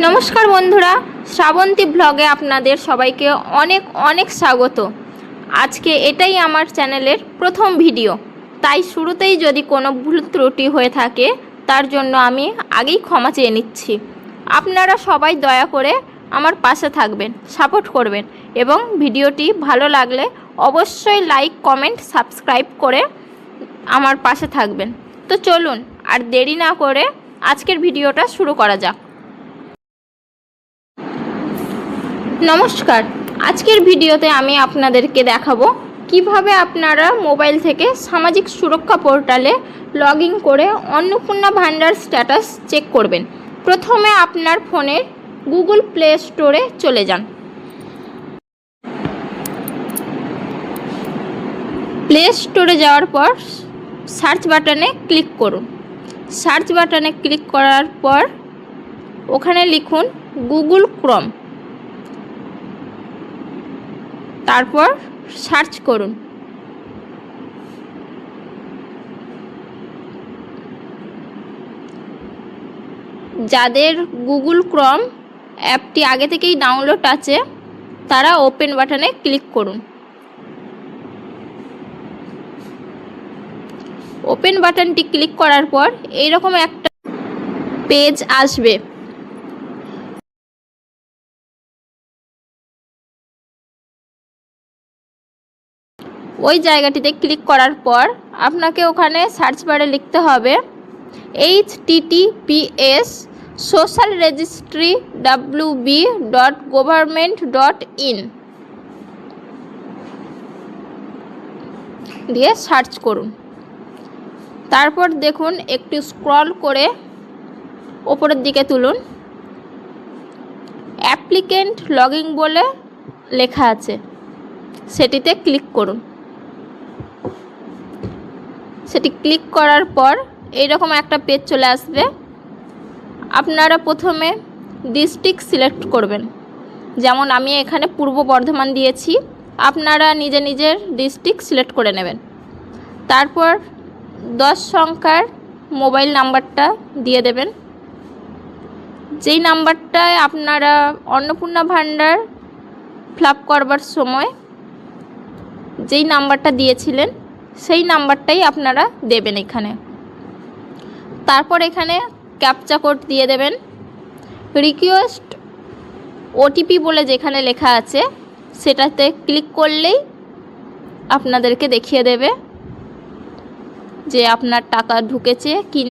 নমস্কার বন্ধুরা, শ্রাবন্তী ব্লগে আপনাদের সবাইকে অনেক অনেক স্বাগত। আজকে এটাই আমার চ্যানেলের প্রথম ভিডিও, তাই শুরুতেই যদি কোনো ভুল ত্রুটি হয়ে থাকে তার জন্য আমি আগেই ক্ষমা চেয়ে নিচ্ছি। আপনারা সবাই দয়া করে আমার পাশে থাকবেন, সাপোর্ট করবেন এবং ভিডিওটি ভালো লাগলে অবশ্যই লাইক, কমেন্ট, সাবস্ক্রাইব করে আমার পাশে থাকবেন। তো চলুন আর দেরি না করে আজকের ভিডিওটা শুরু করা যাক। নমস্কার, আজকের ভিডিওতে আমি আপনাদেরকে দেখাবো কিভাবে আপনারা মোবাইল থেকে সামাজিক সুরক্ষা পোর্টালে লগ ইন করে অন্নপূর্ণা ভান্ডার স্ট্যাটাস চেক করবেন। প্রথমে আপনার ফোনের গুগল প্লে স্টোরে চলে যান। প্লে স্টোরে যাওয়ার পর সার্চ বাটনে ক্লিক করুন। সার্চ বাটনে ক্লিক করার পর ওখানে লিখুন গুগল ক্রোম, তারপর সার্চ করুন। যাদের গুগল ক্রোম অ্যাপটি আগে থেকেই ডাউনলোড আছে তারা ওপেন বাটনে ক্লিক করুন। ওপেন বাটনটি ক্লিক করার পর এইরকম একটা পেজ আসবে। ওই জায়গাটিতে ক্লিক করার পর আপনাকে ওখানে সার্চ বারে লিখতে হবে https://socialregistry.wb.government.in দিয়ে সার্চ করুন। তারপর দেখুন একটু স্ক্রল করে ওপরের দিকে তুলুন, অ্যাপ্লিকেন্ট লগইন বলে লেখা আছে, সেটিতে ক্লিক করুন। সেটি ক্লিক করার পর এইরকম একটা পেজ চলে আসবে। আপনারা প্রথমে ডিস্ট্রিক্ট সিলেক্ট করবেন, যেমন আমি এখানে পূর্ব বর্ধমান দিয়েছি, আপনারা নিজের ডিস্ট্রিক্ট সিলেক্ট করে নেবেন। তারপর 10 সংখ্যার মোবাইল নাম্বারটা দিয়ে দেবেন, যেই নাম্বারটায় আপনারা অন্নপূর্ণা ভান্ডার ফিল আপ করবার সময় যেই নাম্বারটা দিয়েছিলেন সেই নাম্বারটাই আপনারা দেবেন এখানে। তারপর এখানে ক্যাপচা কোড দিয়ে দেবেন। রিকোয়েস্ট ওটিপি বলে যেখানে লেখা আছে সেটাতে ক্লিক করলেই আপনাদেরকে দেখিয়ে দেবে যে আপনার টাকা ঢুকেছে কি।